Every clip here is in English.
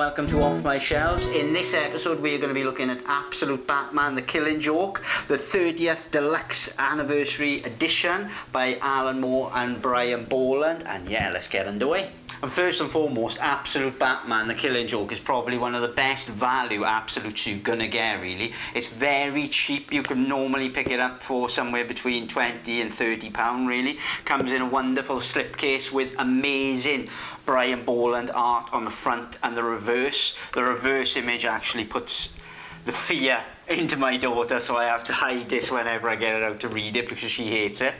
welcome to Off My Shelves. In this episode we're going to be looking at Absolute Batman, The Killing Joke, the 30th Deluxe Anniversary Edition by Alan Moore and Brian Bolland. And yeah, let's get underway. And first and foremost, Absolute Batman, The Killing Joke is probably one of the best value absolutes you're gonna get, really. It's very cheap. You can normally pick it up for somewhere between £20 and £30, really. Comes in a wonderful slipcase with amazing Brian Bolland art on the front and the reverse. The reverse image actually puts the fear into my daughter, so I have to hide this whenever I get her out to read it because she hates it.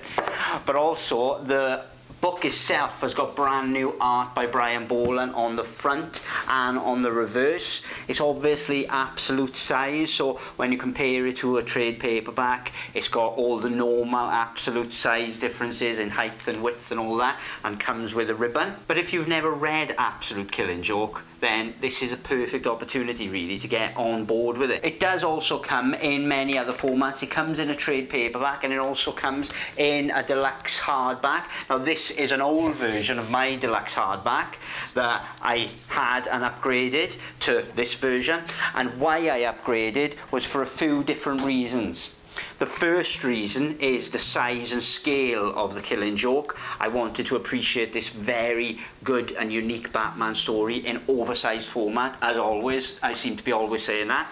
But also, the book itself has got brand new art by Brian Bolland on the front and on the reverse. It's obviously absolute size, so when you compare it to a trade paperback, it's got all the normal absolute size differences in height and width and all that, and comes with a ribbon. But if you've never read Absolute Killing Joke, then this is a perfect opportunity really to get on board with it. It does also come in many other formats. It comes in a trade paperback and it also comes in a deluxe hardback. Now this is an old version of my deluxe hardback that I had and upgraded to this version, and why I upgraded was for a few different reasons. The first reason is the size and scale of The Killing Joke. I wanted to appreciate this very good and unique Batman story in oversized format, as always. I seem to be always saying that.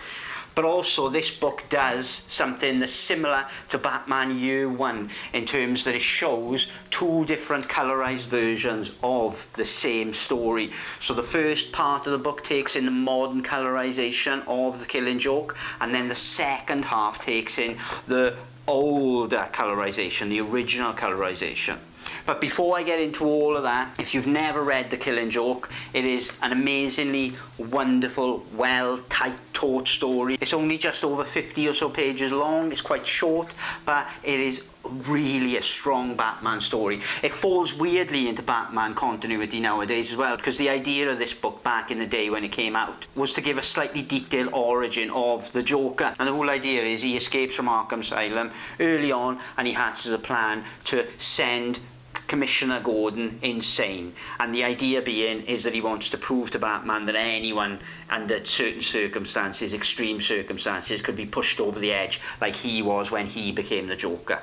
But also this book does something that's similar to Batman Year One in terms that it shows two different colorized versions of the same story. So the first part of the book takes in the modern colorization of The Killing Joke, and then the second half takes in the older colorization, the original colorization. But before I get into all of that, if you've never read The Killing Joke, it is an amazingly wonderful, well, tight, taut story. It's only just over 50 or so pages long. It's quite short, but it is really a strong Batman story. It falls weirdly into Batman continuity nowadays as well, because the idea of this book back in the day when it came out was to give a slightly detailed origin of the Joker. And the whole idea is he escapes from Arkham Asylum early on, and he hatches a plan to send Commissioner Gordon insane, and the idea being is that he wants to prove to Batman that anyone under certain circumstances, extreme circumstances, could be pushed over the edge like he was when he became the Joker.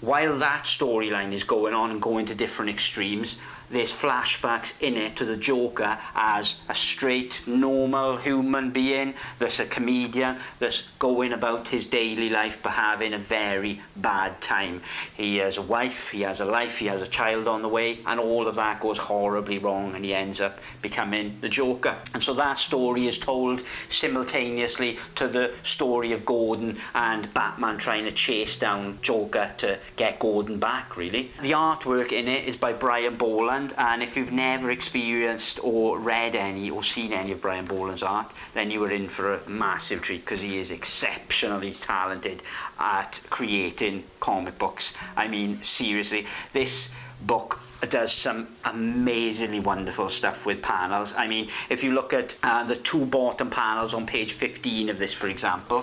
While that storyline is going on and going to different extremes, there's flashbacks in it to the Joker as a straight, normal human being that's a comedian that's going about his daily life but having a very bad time. He has a wife, he has a life, he has a child on the way, and all of that goes horribly wrong and he ends up becoming the Joker. And so that story is told simultaneously to the story of Gordon and Batman trying to chase down Joker to get Gordon back, really. The artwork in it is by Brian Bolland, and if you've never experienced or read any or seen any of Brian Bolland's art, then you are in for a massive treat, because he is exceptionally talented at creating comic books. I mean, seriously, this book does some amazingly wonderful stuff with panels. I mean, if you look at the two bottom panels on page 15 of this, for example,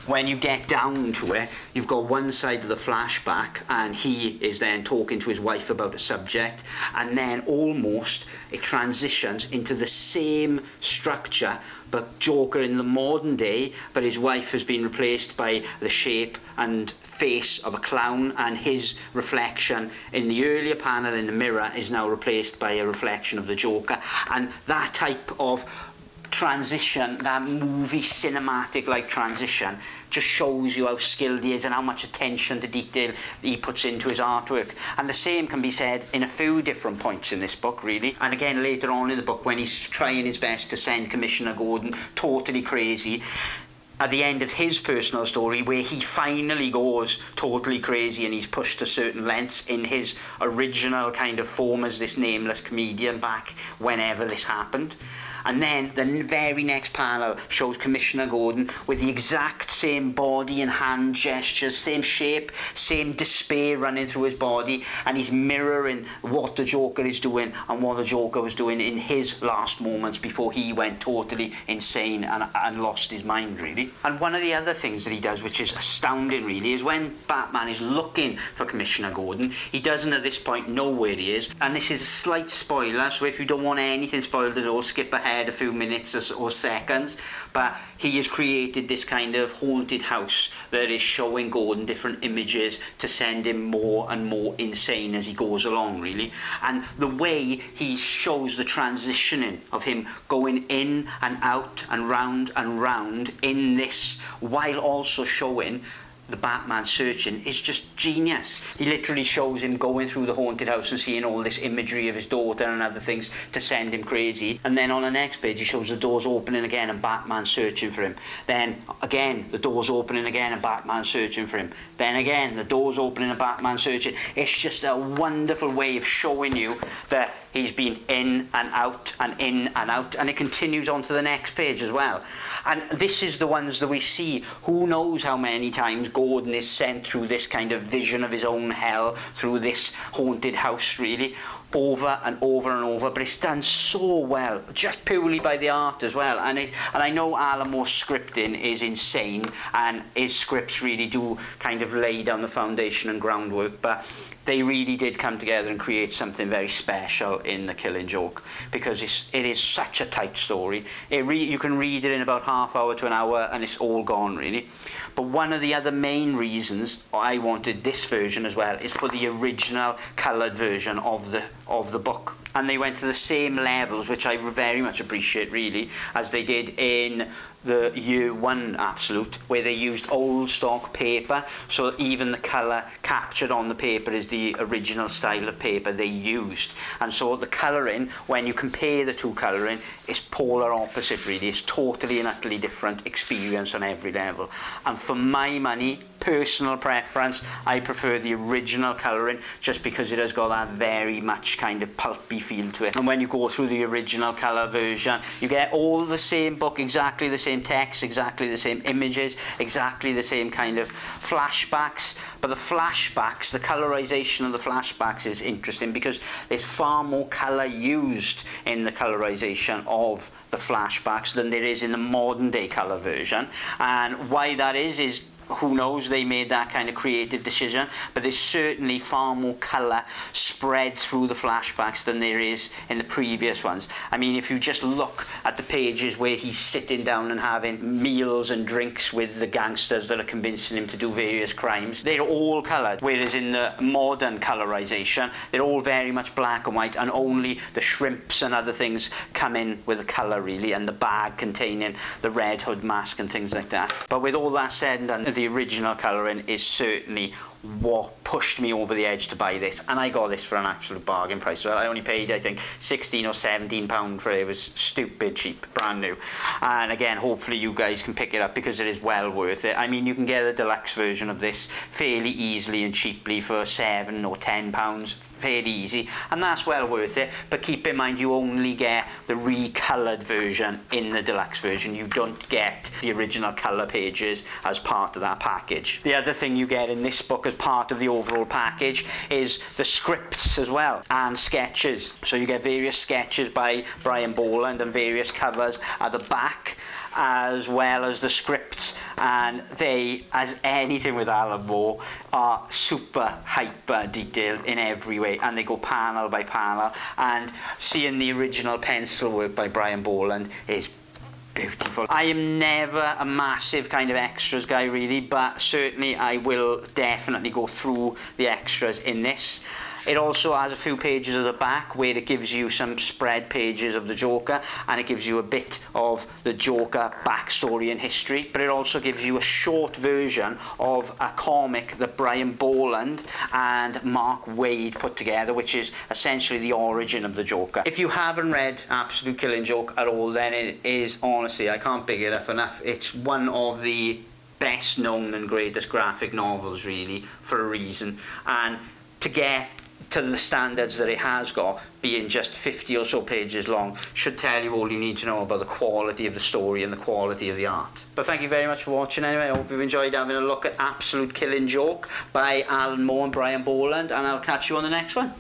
when you get down to it, you've got one side of the flashback and he is then talking to his wife about a subject, and then almost it transitions into the same structure but Joker in the modern day, but his wife has been replaced by the shape and face of a clown, and his reflection in the earlier panel in the mirror is now replaced by a reflection of the Joker. And that type of transition, that movie cinematic like transition, just shows you how skilled he is and how much attention to detail he puts into his artwork. And the same can be said in a few different points in this book, really. And again later on in the book, when he's trying his best to send Commissioner Gordon totally crazy, at the end of his personal story, where he finally goes totally crazy and he's pushed to certain lengths in his original kind of form as this nameless comedian back whenever this happened. And then the very next panel shows Commissioner Gordon with the exact same body and hand gestures, same shape, same despair running through his body, and he's mirroring what the Joker is doing and what the Joker was doing in his last moments before he went totally insane and lost his mind, really. And one of the other things that he does, which is astounding really, is when Batman is looking for Commissioner Gordon, he doesn't at this point know where he is. And this is a slight spoiler, so if you don't want anything spoiled at all, skip ahead ahead a few minutes or seconds, but he has created this kind of haunted house that is showing Gordon different images to send him more and more insane as he goes along, really. And the way he shows the transitioning of him going in and out and round in this, while also showing the Batman searching, is just genius. He literally shows him going through the haunted house and seeing all this imagery of his daughter and other things to send him crazy. And then on the next page he shows the doors opening again and Batman searching for him. Then again the doors opening again and Batman searching for him. Then again the doors opening and Batman searching. It's just a wonderful way of showing you that he's been in and out and in and out, and it continues on to the next page as well. And this is the ones that we see. Who knows how many times Gordon is sent through this kind of vision of his own hell, through this haunted house, really, over and over and over. But it's done so well, just purely by the art as well. And I know Alan Moore's scripting is insane, and his scripts really do kind of lay down the foundation and groundwork, but they really did come together and create something very special in The Killing Joke, because it is such a tight story. You can read it in about half hour to an hour and it's all gone, really. But one of the other main reasons I wanted this version as well is for the original coloured version of the book. And they went to the same levels, which I very much appreciate, really, as they did in the Year One Absolute, where they used old stock paper, so even the colour captured on the paper is the original style of paper they used. And so the colouring, when you compare the two colouring, is polar opposite, really. It's totally and utterly different experience on every level. And for my money, personal preference, I prefer the original colouring, just because it has got that very much kind of pulpy feel to it. And when you go through the original colour version, you get all the same book, exactly the same text, exactly the same images, exactly the same kind of flashbacks. But the flashbacks, the colorization of the flashbacks is interesting, because there's far more colour used in the colorization of the flashbacks than there is in the modern day colour version. And why that is who knows, they made that kind of creative decision, but there's certainly far more colour spread through the flashbacks than there is in the previous ones. I mean, if you just look at the pages where he's sitting down and having meals and drinks with the gangsters that are convincing him to do various crimes, they're all coloured, whereas in the modern colorization, they're all very much black and white, and only the shrimps and other things come in with the colour, really, and the bag containing the Red Hood mask and things like that. But with all that said and done, the original colouring is certainly what pushed me over the edge to buy this, and I got this for an absolute bargain price. So I only paid, I think, £16 or £17 for it. It was stupid cheap, brand new. And again, hopefully you guys can pick it up, because it is well worth it. I mean, you can get a deluxe version of this fairly easily and cheaply for £7 or £10, fairly easy, and that's well worth it. But keep in mind, you only get the recoloured version in the deluxe version. You don't get the original colour pages as part of that package. The other thing you get in this book as part of the overall package is the scripts as well, and sketches. So you get various sketches by Brian Bolland and various covers at the back, as well as the scripts, and they, as anything with Alan Moore, are super hyper detailed in every way, and they go panel by panel. And seeing the original pencil work by Brian Bolland is beautiful. I am never a massive kind of extras guy, really, but certainly I will definitely go through the extras in this. It also has a few pages at the back where it gives you some spread pages of the Joker, and it gives you a bit of the Joker backstory and history, but it also gives you a short version of a comic that Brian Bolland and Mark Waid put together, which is essentially the origin of the Joker. If you haven't read Absolute Killing Joke at all, then it is, honestly, I can't big it up enough. It's one of the best known and greatest graphic novels, really, for a reason. And to get to the standards that it has got, being just 50 or so pages long, should tell you all you need to know about the quality of the story and the quality of the art. But thank you very much for watching anyway. I hope you've enjoyed having a look at Absolute Killing Joke by Alan Moore and Brian Bolland, and I'll catch you on the next one.